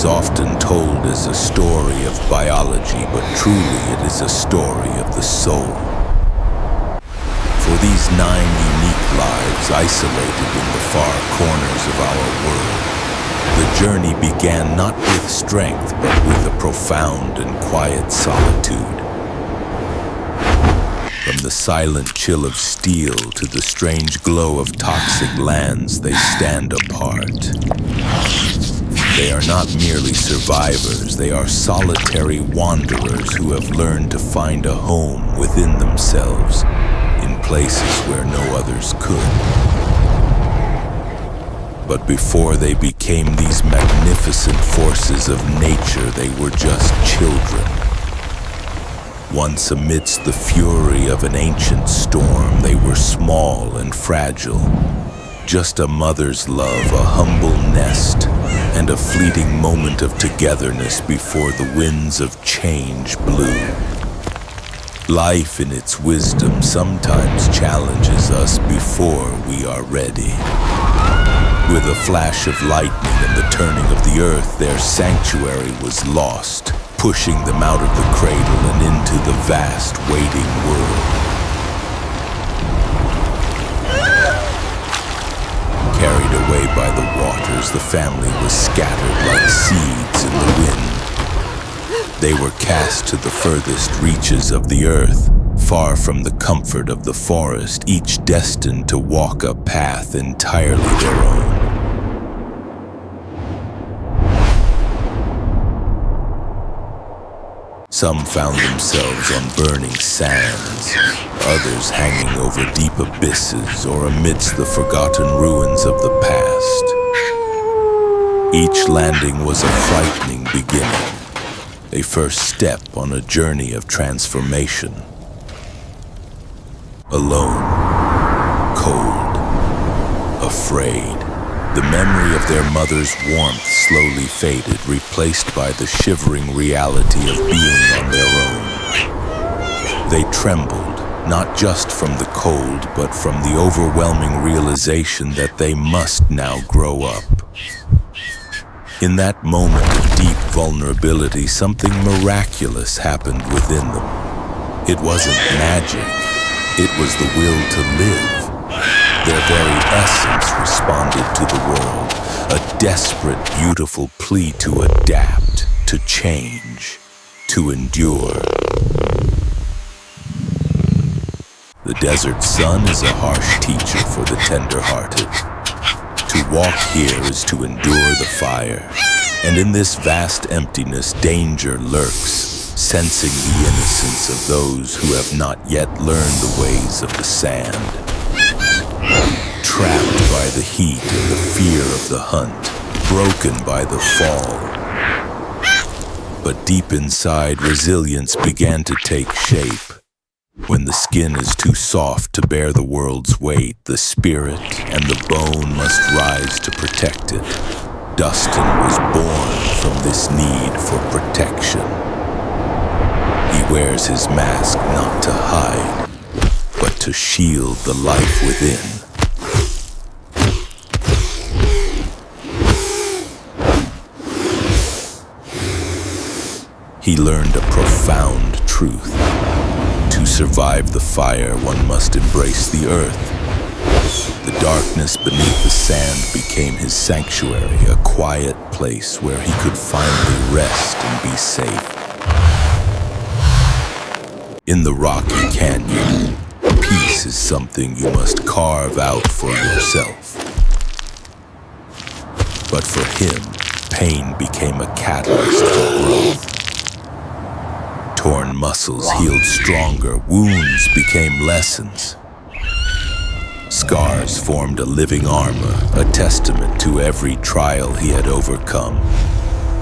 is often told as a story of biology, but truly it is a story of the soul. For these 9 unique lives isolated in the far corners of our world, the journey began not with strength, but with a profound and quiet solitude. From the silent chill of steel to the strange glow of toxic lands, they stand apart. They are not merely survivors, they are solitary wanderers who have learned to find a home within themselves, in places where no others could. But before they became these magnificent forces of nature, they were just children. Once amidst the fury of an ancient storm, they were small and fragile. Just a mother's love, a humble nest, and a fleeting moment of togetherness before the winds of change blew. Life in its wisdom sometimes challenges us before we are ready. With a flash of lightning and the turning of the earth, their sanctuary was lost, pushing them out of the cradle and into the vast waiting world. Carried away by the waters, the family was scattered like seeds in the wind. They were cast to the furthest reaches of the earth, far from the comfort of the forest, each destined to walk a path entirely their own. Some found themselves on burning sands, others hanging over deep abysses or amidst the forgotten ruins of the past. Each landing was a frightening beginning, a first step on a journey of transformation. Alone, cold, afraid, the memory of their mother's warmth slowly faded, replaced by the shivering reality of being on their own. They trembled, not just from the cold, but from the overwhelming realization that they must now grow up. In that moment of deep vulnerability, something miraculous happened within them. It wasn't magic, it was the will to live. Their very essence responded to the world, a desperate, beautiful plea to adapt, to change, to endure. The desert sun is a harsh teacher for the tender-hearted. To walk here is to endure the fire, and in this vast emptiness, danger lurks, sensing the innocence of those who have not yet learned the ways of the sand. Trapped by the heat and the fear of the hunt, broken by the fall. But deep inside, resilience began to take shape. When the skin is too soft to bear the world's weight, the spirit and the bone must rise to protect it. Dustin was born from this need for protection. He wears his mask not to hide, but to shield the life within. He learned a profound truth. To survive the fire, one must embrace the earth. The darkness beneath the sand became his sanctuary, a quiet place where he could finally rest and be safe. In the rocky canyon, peace is something you must carve out for yourself. But for him, pain became a catalyst for growth. Torn muscles healed stronger, wounds became lessons. Scars formed a living armor, a testament to every trial he had overcome.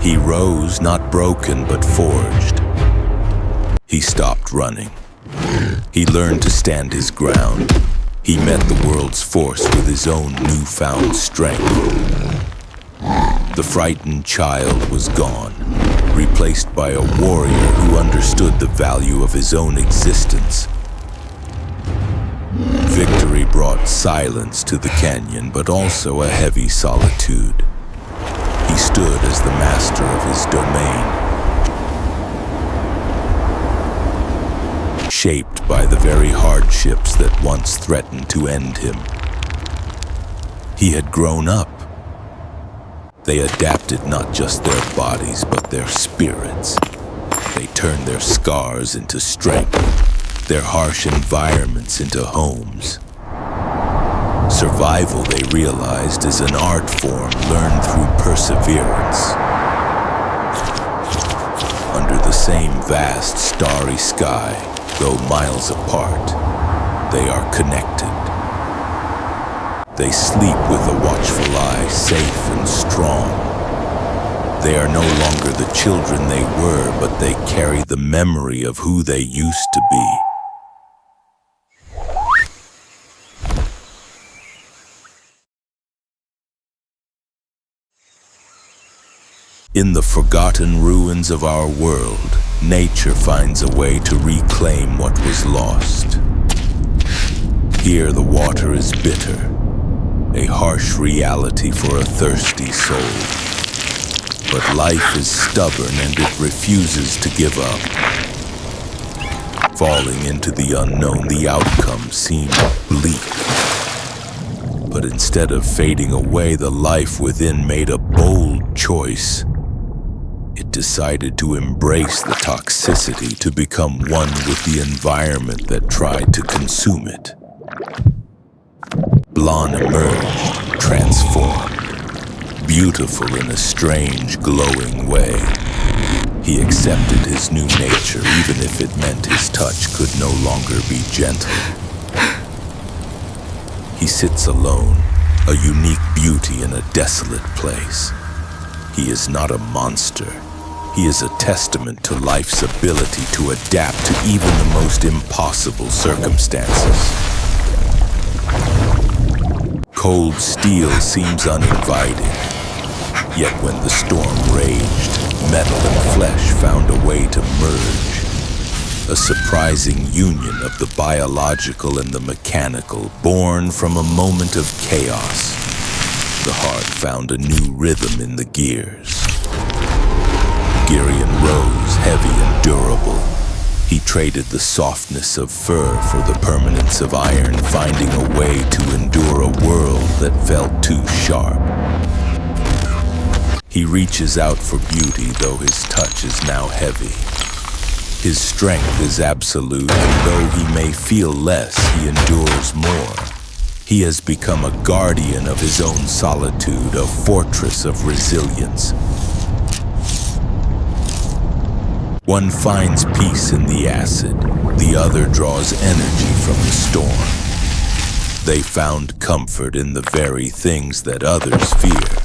He rose, not broken, but forged. He stopped running. He learned to stand his ground. He met the world's force with his own newfound strength. The frightened child was gone, replaced by a warrior who understood the value of his own existence. Victory brought silence to the canyon, but also a heavy solitude. He stood as the master of his domain, shaped by the very hardships that once threatened to end him. He had grown up. They adapted not just their bodies, but their spirits. They turned their scars into strength, their harsh environments into homes. Survival, they realized, is an art form learned through perseverance. Under the same vast, starry sky, though miles apart, they are connected. They sleep with a watchful eye, safe and strong. They are no longer the children they were, but they carry the memory of who they used to be. In the forgotten ruins of our world, nature finds a way to reclaim what was lost. Here the water is bitter, a harsh reality for a thirsty soul. But life is stubborn and it refuses to give up. Falling into the unknown, the outcome seemed bleak. But instead of fading away, the life within made a bold choice. It decided to embrace the toxicity, to become one with the environment that tried to consume it. Blonde emerged, transformed, beautiful in a strange, glowing way. He accepted his new nature, even if it meant his touch could no longer be gentle. He sits alone, a unique beauty in a desolate place. He is not a monster. He is a testament to life's ability to adapt to even the most impossible circumstances. Cold steel seems uninviting, yet when the storm raged, metal and flesh found a way to merge. A surprising union of the biological and the mechanical, born from a moment of chaos. The heart found a new rhythm in the gears. Girion rose, heavy and durable. He traded the softness of fur for the permanence of iron, finding a way to endure a world that felt too sharp. He reaches out for beauty, though his touch is now heavy. His strength is absolute, and though he may feel less, he endures more. He has become a guardian of his own solitude, a fortress of resilience. One finds peace in the acid, the other draws energy from the storm. They found comfort in the very things that others fear.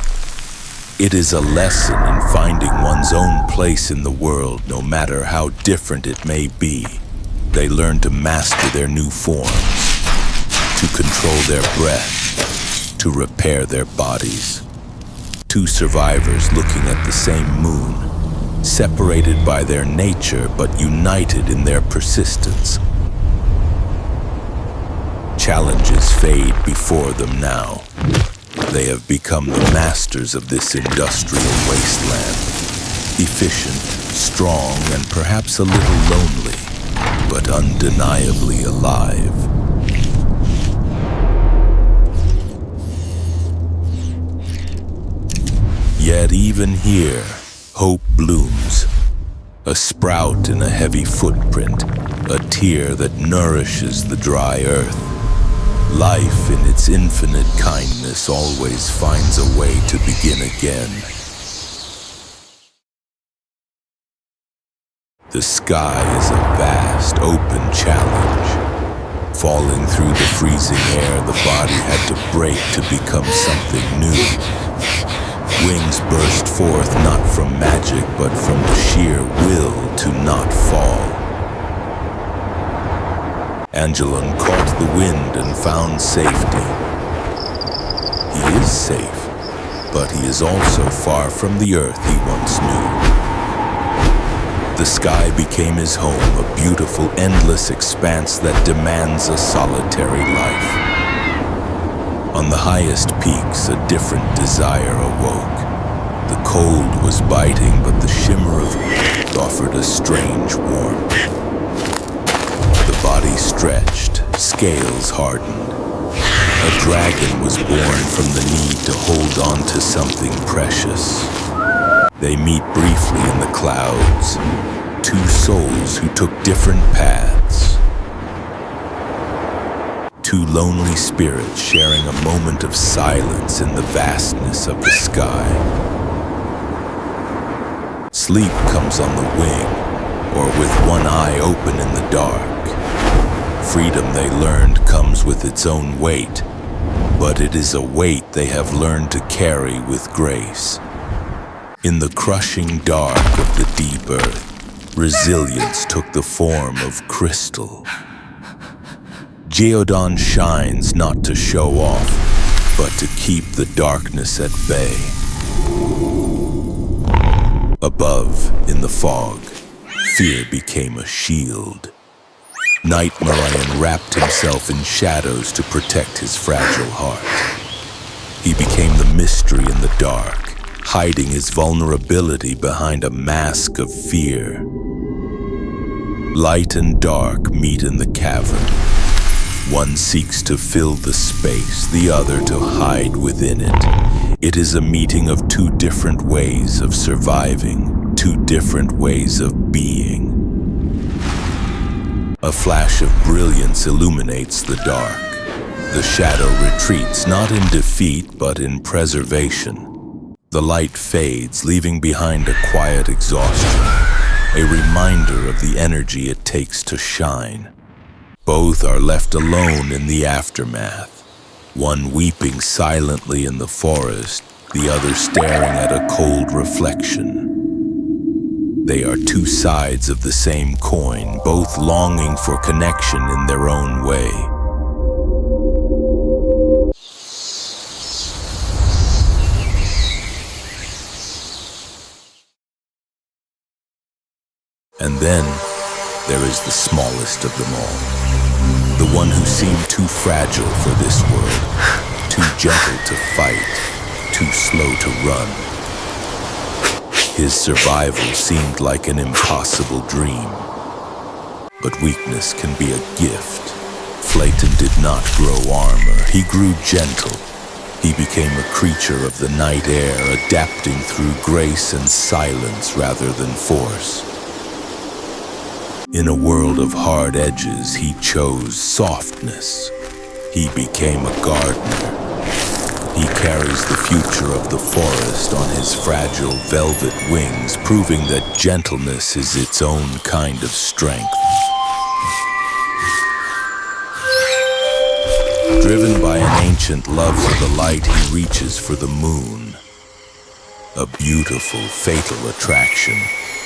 It is a lesson in finding one's own place in the world, no matter how different it may be. They learn to master their new forms, to control their breath, to repair their bodies. Two survivors looking at the same moon, separated by their nature but united in their persistence. Challenges fade before them now. They have become the masters of this industrial wasteland. Efficient, strong, and perhaps a little lonely, but undeniably alive. Yet even here, hope blooms. A sprout in a heavy footprint, a tear that nourishes the dry earth. Life in its infinite kindness always finds a way to begin again. The sky is a vast, open challenge. Falling through the freezing air, the body had to break to become something new. Wings burst forth not from magic, but from the sheer will to not fall. Angelon caught the wind and found safety. He is safe, but he is also far from the earth he once knew. The sky became his home, a beautiful, endless expanse that demands a solitary life. On the highest peaks, a different desire awoke. The cold was biting, but the shimmer of offered a strange warmth. The body stretched, scales hardened. A dragon was born from the need to hold on to something precious. They meet briefly in the clouds, two souls who took different paths. Two lonely spirits sharing a moment of silence in the vastness of the sky. Sleep comes on the wing, or with one eye open in the dark. Freedom, they learned, comes with its own weight, but it is a weight they have learned to carry with grace. In the crushing dark of the deep earth, resilience took the form of crystal. Geodon shines not to show off, but to keep the darkness at bay. Above, in the fog, fear became a shield. Night Merion wrapped himself in shadows to protect his fragile heart. He became the mystery in the dark, hiding his vulnerability behind a mask of fear. Light and dark meet in the cavern. One seeks to fill the space, the other to hide within it. It is a meeting of two different ways of surviving, two different ways of being. A flash of brilliance illuminates the dark. The shadow retreats, not in defeat, but in preservation. The light fades, leaving behind a quiet exhaustion, a reminder of the energy it takes to shine. Both are left alone in the aftermath, one weeping silently in the forest, the other staring at a cold reflection. They are two sides of the same coin, both longing for connection in their own way. And then there is the smallest of them all, the one who seemed too fragile for this world, too gentle to fight, too slow to run. His survival seemed like an impossible dream. But weakness can be a gift. Flayton did not grow armor, he grew gentle. He became a creature of the night air, adapting through grace and silence rather than force. In a world of hard edges, he chose softness. He became a gardener. He carries the future of the forest on his fragile velvet wings, proving that gentleness is its own kind of strength. Driven by an ancient love for the light, he reaches for the moon. A beautiful, fatal attraction.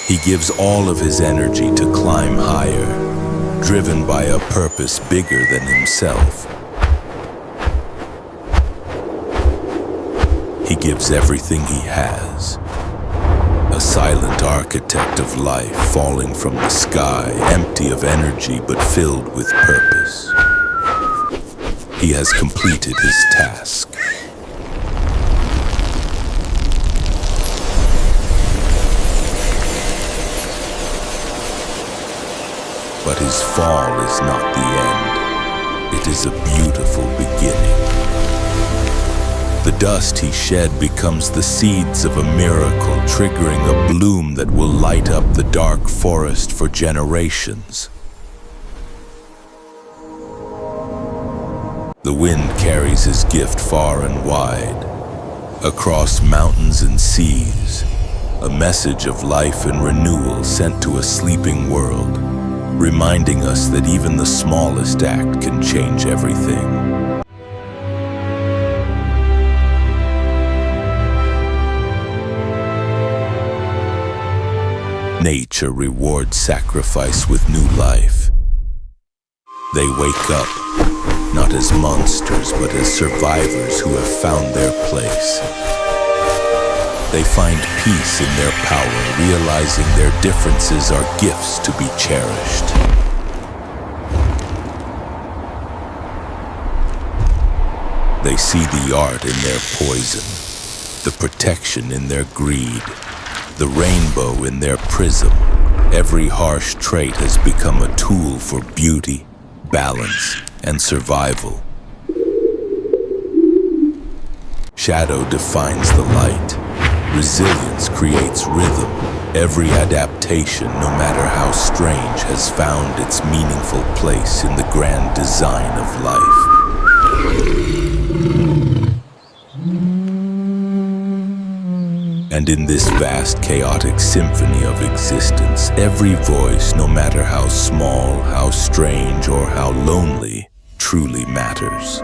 He gives all of his energy to climb higher, driven by a purpose bigger than himself. He gives everything he has. A silent architect of life falling from the sky, empty of energy but filled with purpose. He has completed his task. But his fall is not the end. It is a beautiful beginning. The dust he shed becomes the seeds of a miracle, triggering a bloom that will light up the dark forest for generations. The wind carries his gift far and wide, across mountains and seas, a message of life and renewal sent to a sleeping world, reminding us that even the smallest act can change everything. Nature rewards sacrifice with new life. They wake up, not as monsters, but as survivors who have found their place. They find peace in their power, realizing their differences are gifts to be cherished. They see the art in their poison, the protection in their greed, the rainbow in their prism. Every harsh trait has become a tool for beauty, balance, and survival. Shadow defines the light. Resilience creates rhythm. Every adaptation, no matter how strange, has found its meaningful place in the grand design of life. And in this vast, chaotic symphony of existence, every voice, no matter how small, how strange, or how lonely, truly matters.